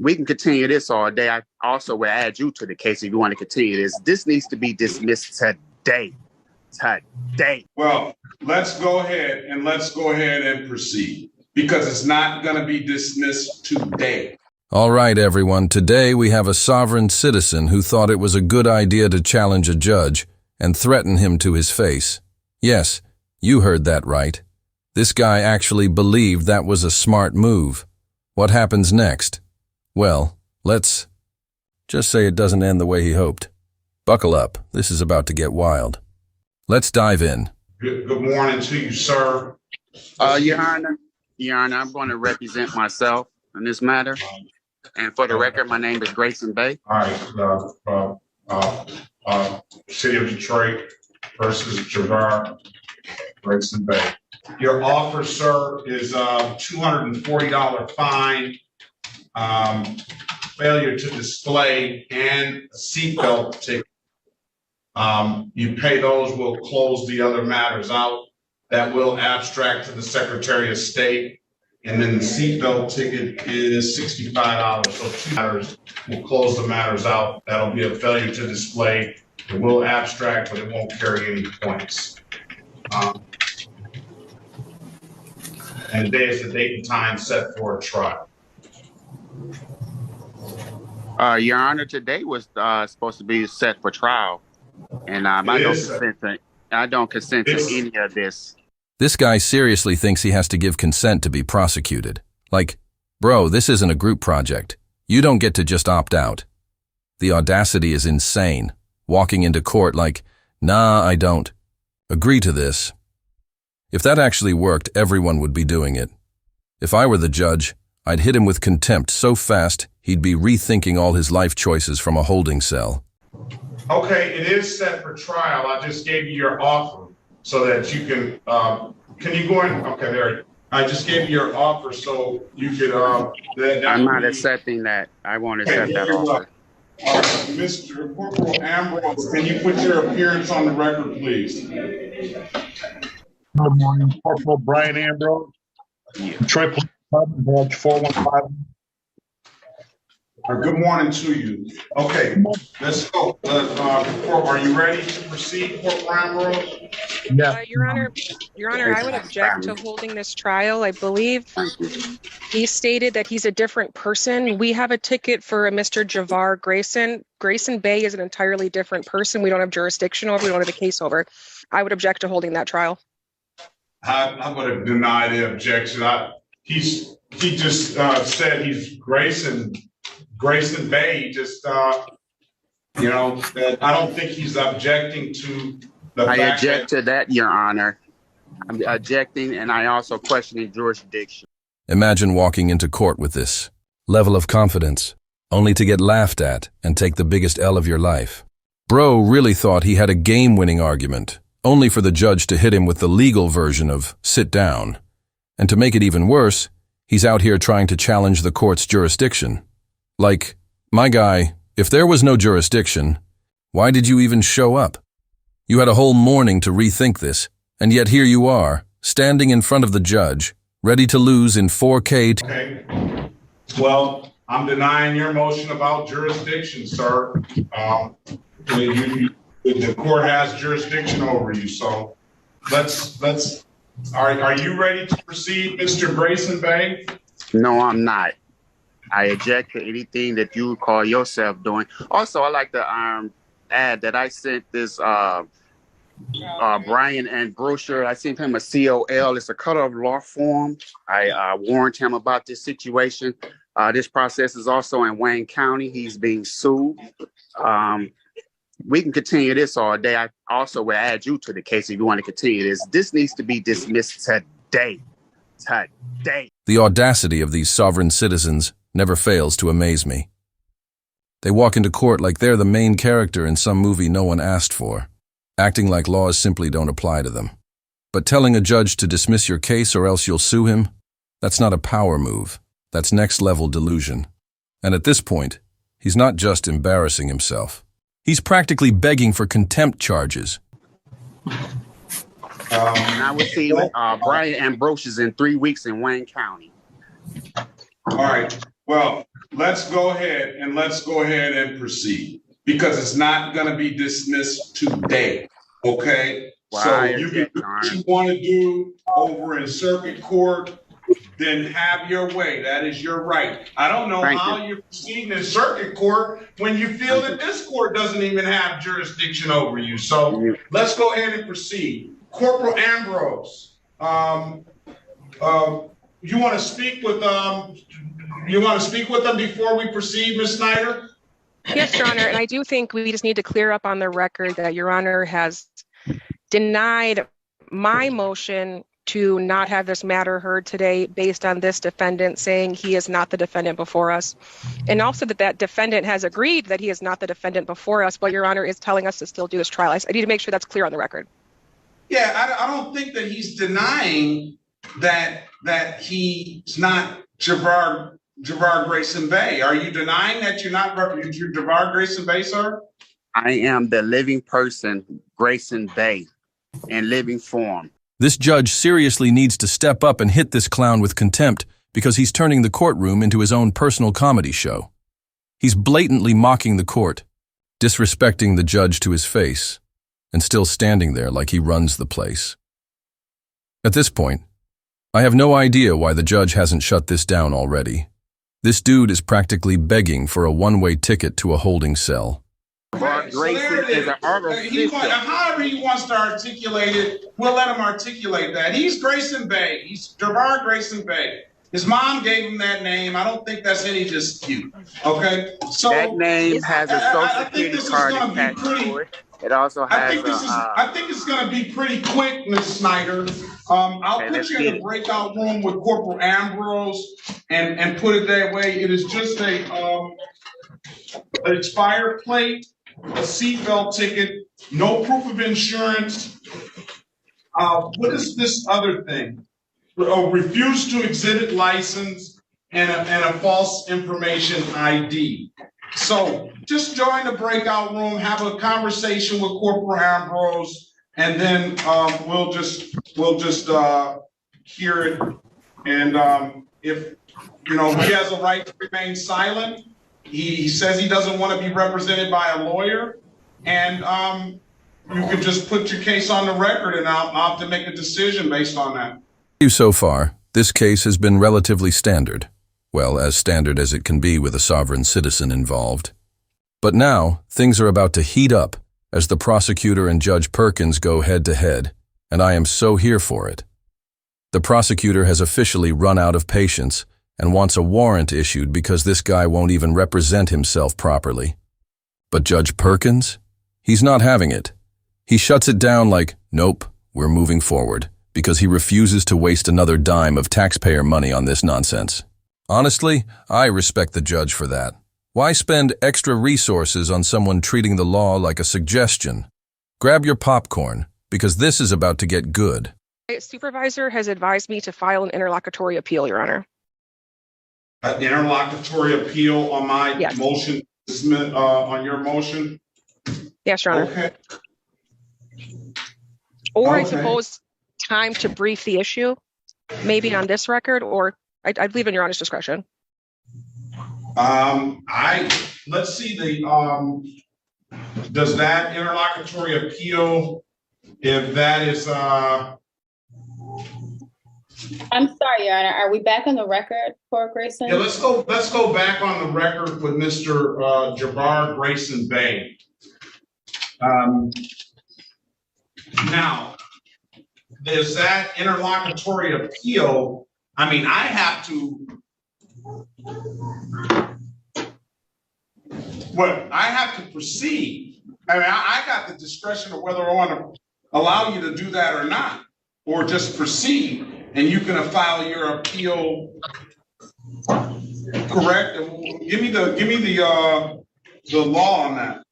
We can continue this all day. I also will add you to the case if you want to continue this. This needs to be dismissed today. Today. Well, let's go ahead and proceed because it's not going to be dismissed today. All right, everyone. Today we have a sovereign citizen who thought it was a good idea to challenge a judge and threaten him to his face. Yes, you heard that right. This guy actually believed that was a smart move. What happens next? Well, let's just say it doesn't end the way he hoped. Buckle up. This is about to get wild. Let's dive in. Good morning to you, sir. Your Honor, I'm going to represent myself in this matter. And for the record, my name is Grayson Bay. All right. City of Detroit versus Javar, Grayson Bay. Your offer, sir, is a $240 fine, failure to display, and a seatbelt ticket. You pay those, we'll close the other matters out. That will abstract to the Secretary of State. And then the seatbelt ticket is $65. So 2 matters, we'll close the matters out. That'll be a failure to display. It will abstract, but it won't carry any points. And today is the date and time set for a trial. Your Honor, today was supposed to be set for trial. And I don't consent to any of this. This guy seriously thinks he has to give consent to be prosecuted. Like, bro, this isn't a group project. You don't get to just opt out. The audacity is insane. Walking into court like, nah, I don't agree to this. If that actually worked, everyone would be doing it. If I were the judge, I'd hit him with contempt so fast he'd be rethinking all his life choices from a holding cell. Okay, it is set for trial. I just gave you your offer so that you can you go in? Okay, there. I just gave you your offer so you could, I'm not accepting that. I won't accept that offer. Mr. Corporal Ambrose, can you put your appearance on the record, please? Good morning, Corporal Brian Ambrose, Detroit Police Department, Badge 415. Good morning to you. Okay, let's go. Are you ready to proceed, Corporal Ambrose? Yeah. Your Honor, I would object to holding this trial. I believe he stated that he's a different person. We have a ticket for a Mr. Javar Grayson. Grayson Bay is an entirely different person. We don't have jurisdiction over. We don't have a case over. I would object to holding that trial. I'm going to deny the objection. He just said he's Grayson Bay. Just I don't think he's objecting to the fact. I object to that, Your Honor. I'm objecting, and I also questioning jurisdiction. Imagine walking into court with this level of confidence, only to get laughed at and take the biggest L of your life. Bro really thought he had a game-winning argument, only for the judge to hit him with the legal version of sit down. And to make it even worse, he's out here trying to challenge the court's jurisdiction. Like, my guy, if there was no jurisdiction, why did you even show up? You had a whole morning to rethink this, and yet here you are, standing in front of the judge, ready to lose in 4K. Okay. Well, I'm denying your motion about jurisdiction, sir. The court has jurisdiction over you, so are you ready to proceed, Mr. Grayson Bay? No, I'm not. I object to anything that you call yourself doing. Also, I'd like to add that I sent this Brian and brochure. I sent him a COL. It's a cut-off law form. I warned him about this situation. This process is also in Wayne County. He's being sued. We can continue this all day. I also will add you to the case if you want to continue this. This needs to be dismissed today. Today. The audacity of these sovereign citizens never fails to amaze me. They walk into court like they're the main character in some movie no one asked for, acting like laws simply don't apply to them. But telling a judge to dismiss your case or else you'll sue him, that's not a power move. That's next-level delusion. And at this point, he's not just embarrassing himself. He's practically begging for contempt charges. I would see Brian Ambrose in 3 weeks in Wayne County. All right. Well, let's go ahead and proceed, because it's not going to be dismissed today. Okay. Well, So I you can object, do Your what Honor. you want to do over in circuit court, then have your way. That is your right. I don't know Thank how you're proceeding in circuit court when you feel that this court doesn't even have jurisdiction over you. So let's go ahead and proceed. Corporal Ambrose, you want to speak with them before we proceed, Ms. Snyder? Yes, Your Honor, and I do think we just need to clear up on the record that Your Honor has denied my motion to not have this matter heard today based on this defendant saying he is not the defendant before us. And also that defendant has agreed that he is not the defendant before us, but Your Honor is telling us to still do this trial. I need to make sure that's clear on the record. Yeah, I don't think that he's denying that he's not Javar Grayson Bay. Are you denying that you're not Javar Grayson Bay, sir? I am the living person, Grayson Bay, in living form. This judge seriously needs to step up and hit this clown with contempt because he's turning the courtroom into his own personal comedy show. He's blatantly mocking the court, disrespecting the judge to his face, and still standing there like he runs the place. At this point, I have no idea why the judge hasn't shut this down already. This dude is practically begging for a one-way ticket to a holding cell. Javar Grayson is an artificial. However he wants to articulate it, we'll let him articulate that. He's Grayson Bay. He's Javar Grayson Bay. His mom gave him that name. I don't think that's any dispute. Okay? So That name has a social security card gonna be attached pretty- to it. It also has I think it's going to be pretty quick, Ms. Snyder. I'll put you in the breakout room with Corporal Ambrose and put it that way. It is just an expired plate, a seatbelt ticket, no proof of insurance. What is this other thing? Refuse to exhibit license and a false information ID. So just join the breakout room, have a conversation with Corporal Ambrose, and then we'll just hear it. And if he has a right to remain silent, he says he doesn't want to be represented by a lawyer, and you can just put your case on the record, and I'll have to make a decision based on that. So far, this case has been relatively standard. Well, as standard as it can be with a sovereign citizen involved. But now, things are about to heat up as the prosecutor and Judge Perkins go head-to-head, and I am so here for it. The prosecutor has officially run out of patience and wants a warrant issued because this guy won't even represent himself properly. But Judge Perkins? He's not having it. He shuts it down like, nope, we're moving forward, because he refuses to waste another dime of taxpayer money on this nonsense. Honestly, I respect the judge for that. Why spend extra resources on someone treating the law like a suggestion? Grab your popcorn, because this is about to get good. My supervisor has advised me to file an interlocutory appeal, Your Honor. An interlocutory appeal on my Yes. motion, on your motion? Yes, Your Honor. Okay. Or I Okay. suppose time to brief the issue, maybe on this record, or I'd leave in Your Honor's discretion. Let's see does that interlocutory appeal, if that is, I'm sorry, Your Honor. Are we back on the record for Grayson? yeah, let's go back on the record with Mr. Javar Grayson Bay. Now, there's that interlocutory appeal. I mean, I have to proceed. I mean, I got the discretion of whether I want to allow you to do that or not, or just proceed, and you can file your appeal. Correct? Give me the law on that.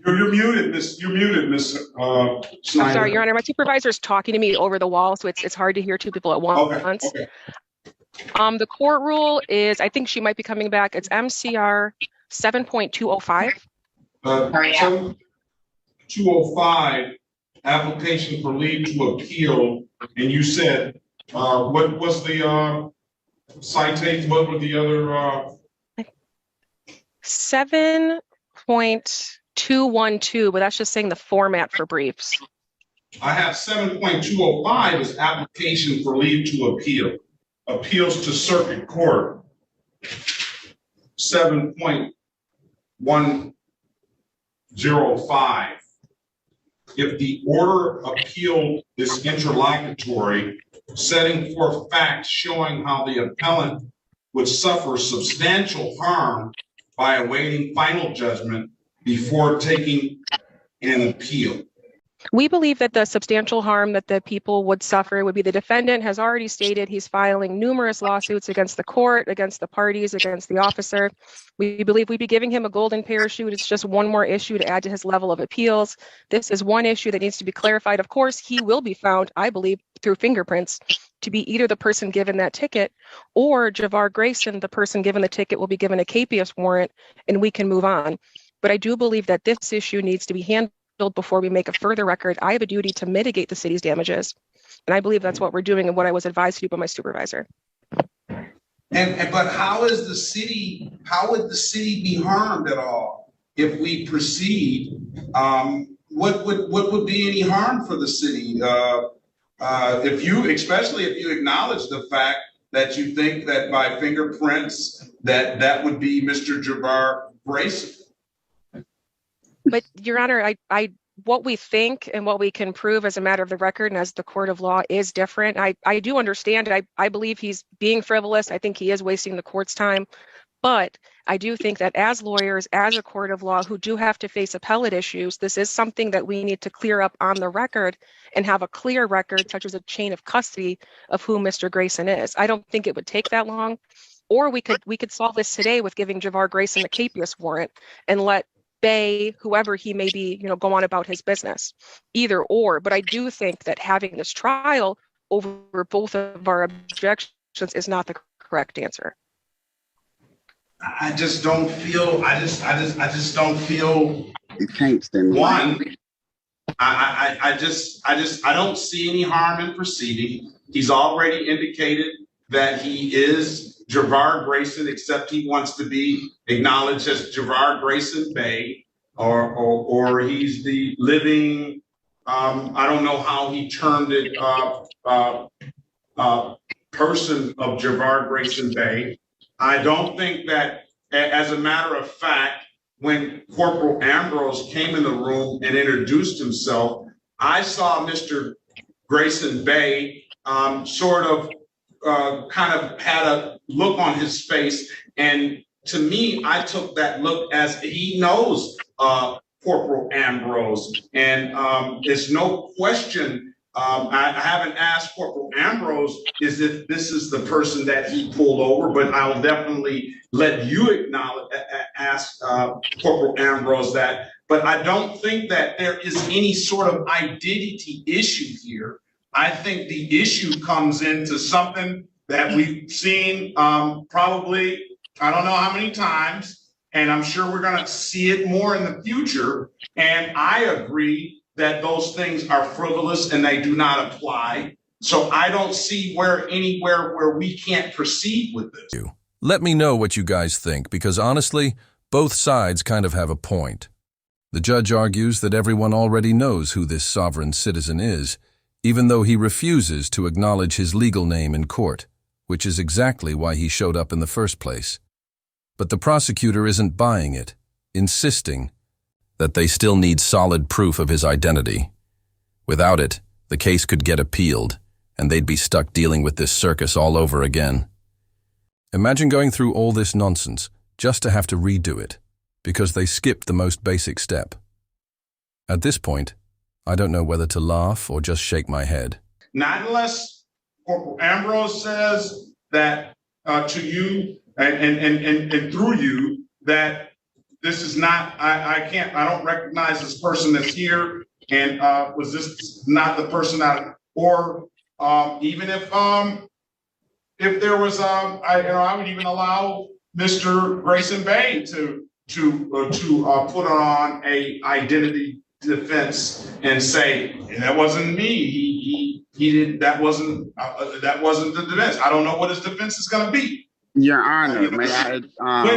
You're muted, Miss. You're muted, Miss Snyder. I'm sorry, Your Honor. My supervisor is talking to me over the wall, so it's hard to hear two people at once. Okay. The court rule is, I think she might be coming back. It's MCR 7.205. 205, application for leave to appeal, and you said, what was the citation? What were the other? 7.212, but that's just saying the format for briefs. I have 7.205 as application for leave to appeal, appeals to circuit court. 7.105. If the order appealed is interlocutory, setting forth facts showing how the appellant would suffer substantial harm by awaiting final judgment before taking an appeal. We believe that the substantial harm that the people would suffer would be the defendant has already stated he's filing numerous lawsuits against the court, against the parties, against the officer. We believe we'd be giving him a golden parachute. It's just one more issue to add to his level of appeals. This is one issue that needs to be clarified. Of course, he will be found, I believe, through fingerprints to be either the person given that ticket or Javar Grayson, the person given the ticket, will be given a capias warrant and we can move on. But I do believe that this issue needs to be handled before we make a further record. I have a duty to mitigate the city's damages. And I believe that's what we're doing and what I was advised to do by my supervisor. But how would the city be harmed at all if we proceed? What would be any harm for the city? Especially if you acknowledge the fact that you think that by fingerprints that would be Mr. Javar Grayson. But Your Honor, what we think and what we can prove as a matter of the record and as the court of law is different. I do understand. I believe he's being frivolous. I think he is wasting the court's time. But I do think that as lawyers, as a court of law who do have to face appellate issues, this is something that we need to clear up on the record and have a clear record, such as a chain of custody of who Mr. Grayson is. I don't think it would take that long. Or we could solve this today with giving Javar Grayson a capias warrant and let Bay, whoever he may be, go on about his business. Either or. But I do think that having this trial over both of our objections is not the correct answer. I just don't feel. I just don't feel. You can't stand one. I don't see any harm in proceeding. He's already indicated that he is Javar Grayson, except he wants to be acknowledged as Javar Grayson Bay, or he's the living. I don't know how he termed it. Person of Javar Grayson Bay. I don't think that, as a matter of fact, when Corporal Ambrose came in the room and introduced himself, I saw Mr. Grayson Bay sort of kind of had a look on his face. And to me, I took that look as he knows Corporal Ambrose. And there's no question. I haven't asked Corporal Ambrose if this is the person that he pulled over, but I'll definitely let you ask Corporal Ambrose that. But I don't think that there is any sort of identity issue here. I think the issue comes into something that we've seen probably, I don't know how many times, and I'm sure we're going to see it more in the future. And I agree that those things are frivolous and they do not apply. So I don't see anywhere where we can't proceed with this. Let me know what you guys think, because honestly, both sides kind of have a point. The judge argues that everyone already knows who this sovereign citizen is, even though he refuses to acknowledge his legal name in court, which is exactly why he showed up in the first place. But the prosecutor isn't buying it, insisting that they still need solid proof of his identity. Without it, the case could get appealed, and they'd be stuck dealing with this circus all over again. Imagine going through all this nonsense just to have to redo it, because they skipped the most basic step. At this point, I don't know whether to laugh or just shake my head. Not unless Corporal Ambrose says that to you and through you that this is not, I don't recognize this person that's here, and was this not the person that, or even if there was, I would even allow Mr. Grayson Bay to put on a identity defense and say, that wasn't me. He didn't, that wasn't the defense. I don't know what his defense is going to be. Your Honor, may I?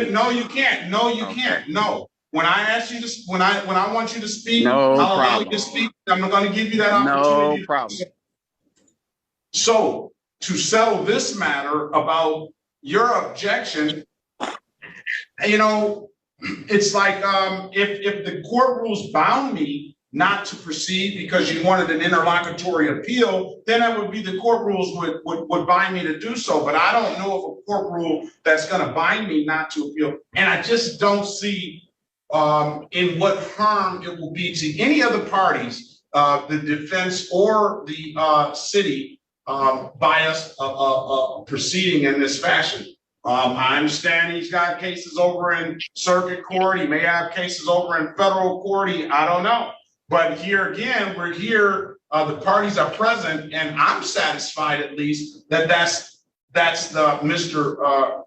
No, you can't. No, you can't. No. When I ask you to, when I want you to speak, No I'll allow problem. you to speak. I'm not going to give you that opportunity. No problem. So to settle this matter about your objection, you know, it's like if the court rules bound me not to proceed because you wanted an interlocutory appeal, then that would be the court rules would bind me to do so. But I don't know of a court rule that's going to bind me not to appeal. And I just don't see in what harm it will be to any other parties, the defense or the city, by us proceeding in this fashion. I understand he's got cases over in circuit court. He may have cases over in federal court. I don't know. But here again, we're here. The parties are present, and I'm satisfied at least that that's the Mr.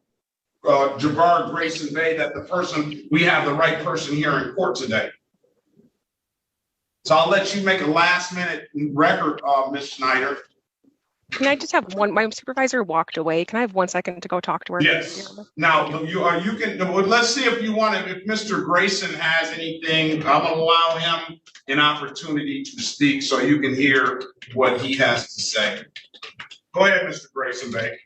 Javar Grayson Bay, that the person, we have the right person here in court today. So I'll let you make a last minute record, Ms. Schneider. Can I just have one? My supervisor walked away. Can I have 1 second to go talk to her? Yes. Now you can. Well, let's see if you want to. If Mr. Grayson has anything, I'm gonna allow him an opportunity to speak so you can hear what he has to say. Go ahead, Mr. Grayson Bay.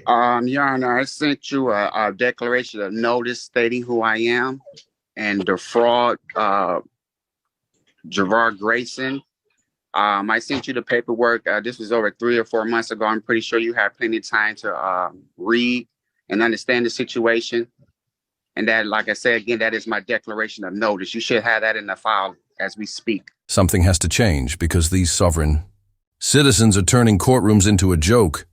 Your Honor, I sent you a declaration of notice stating who I am and the fraud, Javar Grayson. I sent you the paperwork. This was over 3 or 4 months ago. I'm pretty sure you have plenty of time to read and understand the situation. And that, like I said, again, that is my declaration of notice. You should have that in the file as we speak. Something has to change because these sovereign citizens are turning courtrooms into a joke.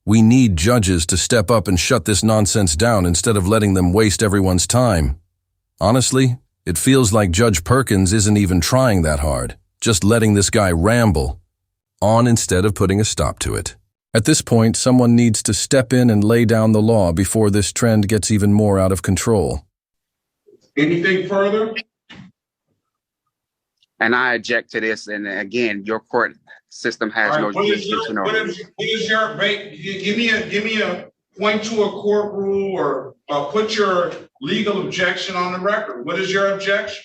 We need judges to step up and shut this nonsense down instead of letting them waste everyone's time. Honestly, it feels like Judge Perkins isn't even trying that hard, just letting this guy ramble on instead of putting a stop to it. At this point, someone needs to step in and lay down the law before this trend gets even more out of control. Anything further? And I object to this. And again, your court system has no jurisdiction over it. What is your, give me a point to a court rule or put your legal objection on the record. What is your objection?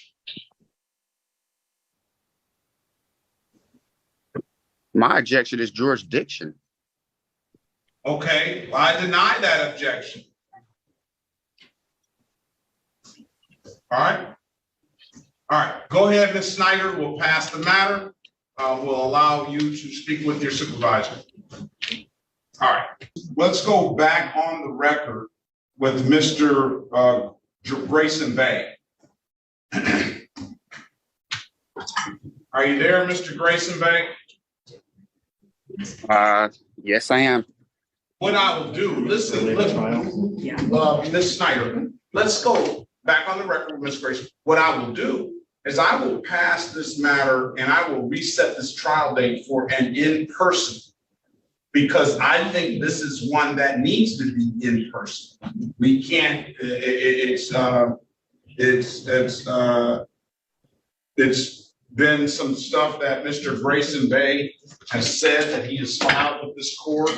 My objection is jurisdiction. Okay, well, I deny that objection. All right, go ahead, Ms. Snyder. We'll pass the matter. We'll allow you to speak with your supervisor. All right, let's go back on the record with Mr. Grayson Bay. Are you there, Mr. Grayson Bay? Yes, I am. What I will do, listen, Ms. Snyder, let's go back on the record with Ms. Grayson. What I will do is I will pass this matter and I will reset this trial date for an in-person, because I think this is one that needs to be in person. We can't, it's been some stuff that Mr. Grayson Bay has said that he has filed with this court.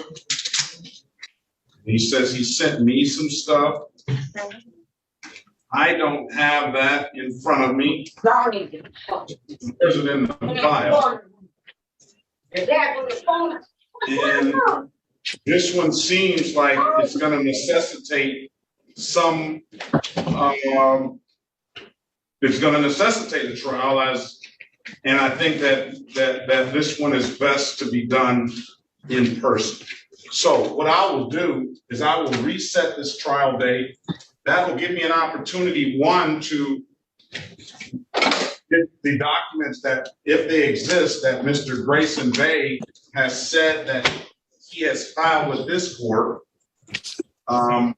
He says he sent me some stuff. I don't have that in front of me. There's it in the file. And this one seems like it's going to necessitate some, it's going to necessitate a trial, and I think that this one is best to be done in person. So what I will do is I will reset this trial date. That will give me an opportunity, one, to get the documents that, if they exist, that Mr. Grayson Bay has said that he has filed with this court. And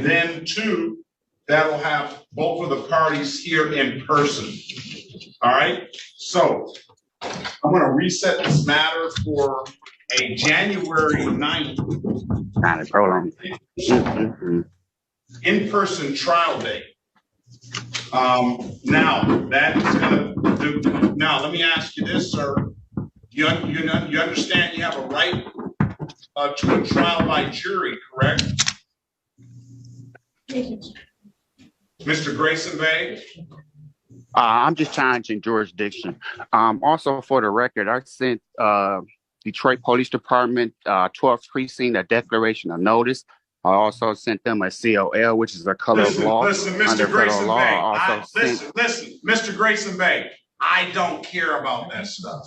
then two, that will have both of the parties here in person. All right, so I'm going to reset this matter for a January 9th in-person trial date. Now that is gonna do. Now let me ask you this, sir. You understand you have a right to a trial by jury, correct? Mr. Grayson Bay? I'm just challenging jurisdiction. Also, for the record, I sent Detroit Police Department 12th Precinct a declaration of notice. I also sent them a COL, which is a color of law Listen, Mr. under federal Grayson law. Bay. I also Listen, Mr. Grayson Bay. I don't care about that stuff.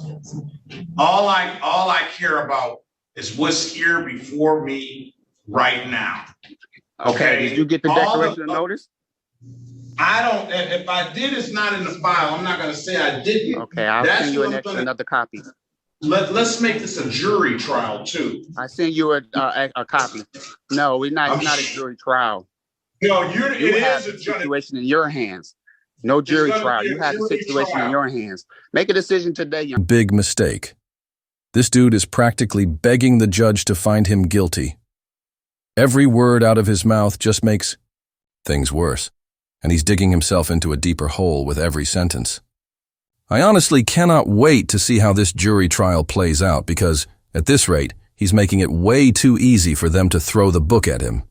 All I care about is what's here before me right now. Okay. Did you get the declaration of notice? I don't. If I did, it's not in the file. I'm not going to say I didn't. Okay, I'll send you another copy. Let's make this a jury trial too. I send you a copy. No, we're not. It's not a jury trial. No, You have the situation in your hands. No jury trial. You have the situation in your hands. Make a decision today. Big mistake. This dude is practically begging the judge to find him guilty. Every word out of his mouth just makes things worse, and he's digging himself into a deeper hole with every sentence. I honestly cannot wait to see how this jury trial plays out because, at this rate, he's making it way too easy for them to throw the book at him.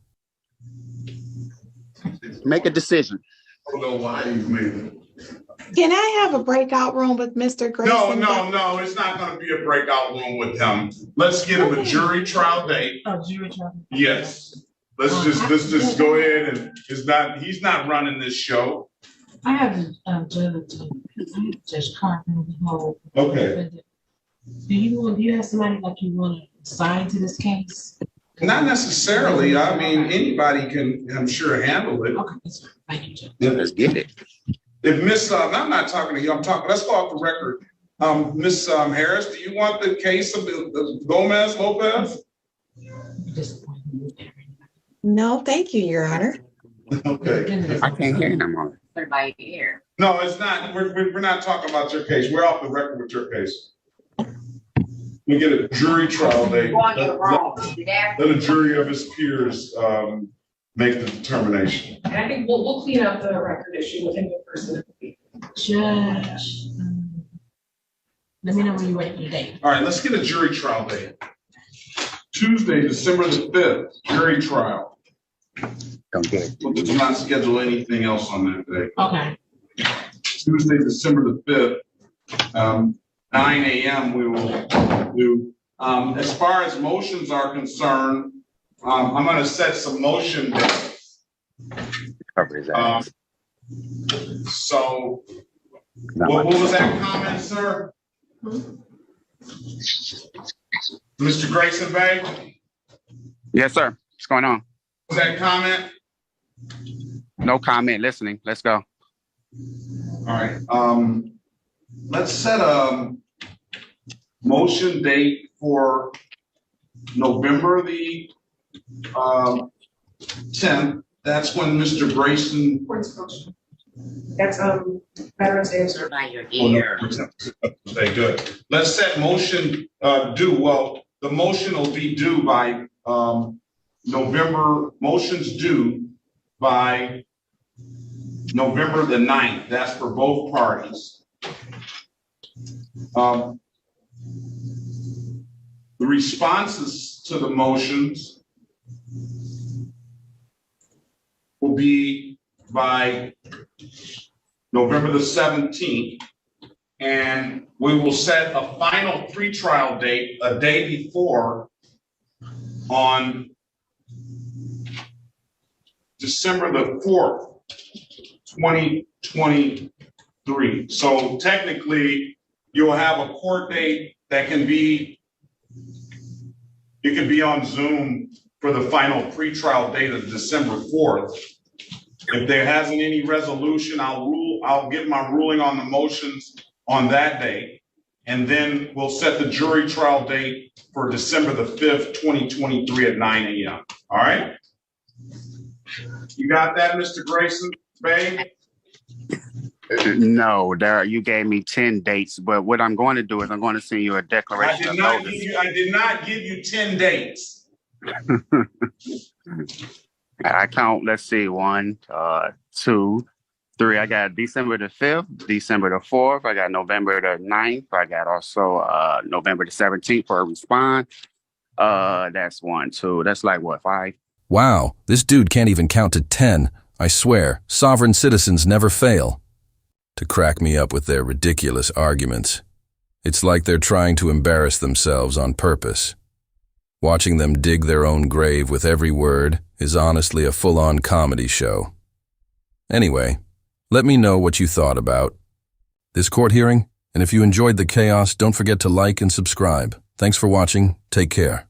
Make a decision. I don't know why you made it. Can I have a breakout room with Mr. Grayson? No. It's not going to be a breakout room with him. Let's give him a jury trial date. Oh, jury trial. Yes. Let's just go ahead and he's not running this show. I have Judge Carpenter. Okay. Do you have somebody like you want to sign to this case? Not necessarily. I mean, anybody can, I'm sure, handle it. Okay, that's fine. Thank you, Judge. Let's get it. If Miss, I'm not talking to you. Let's go off the record. Miss Harris, do you want the case of the Gomez Lopez? No, thank you, Your Honor. Okay. I can't hear no more. By ear. No, it's not. We're not talking about your case. We're off the record with your case. We get a jury trial date. Let a jury of his peers make the determination. And I think we'll clean up the record issue within the person. Judge, let me know when you're ready for the date. All right, let's get a jury trial date. Tuesday, December the 5th, jury trial. Don't get it. Let's not schedule anything else on that day. Okay. Tuesday, December the 5th, 9 a.m. we will do. As far as motions are concerned, I'm going to set some motion dates. Cover his ass. So, what was that comment, sir? Mr. Grayson Bay? Yes, sir. What's going on? Was that comment? No comment. Listening. Let's go. All right. Let's set a motion date for November the 10th. That's when Mr. Grayson. That's Veterans Day, sir. By your ear. Okay, good. Let's set motion due. Well, the motion will be due by motions due by November the 9th. That's for both parties. The responses to the motions will be by November the 17th, and we will set a final pretrial date a day before on December the 4th, 2023. So technically, you'll have a court date that can be, it can be on Zoom for the final pretrial date of December 4th. If there hasn't any resolution, I'll give my ruling on the motions on that day. And then we'll set the jury trial date for December the 5th, 2023 at 9 a.m. All right? You got that, Mr. Grayson Bay? No, you gave me 10 dates, but what I'm going to do is I'm going to send you a declaration of notice. I did not give you 10 dates. I count, let's see, 1, 2, 3, I got December the 5th, December the 4th, I got November the 9th, I got also November the 17th for a response. That's 1, 2, that's like what, 5? Wow, this dude can't even count to 10. I swear, sovereign citizens never fail to crack me up with their ridiculous arguments. It's like they're trying to embarrass themselves on purpose. Watching them dig their own grave with every word is honestly a full-on comedy show. Anyway, let me know what you thought about this court hearing, and if you enjoyed the chaos, don't forget to like and subscribe. Thanks for watching. Take care.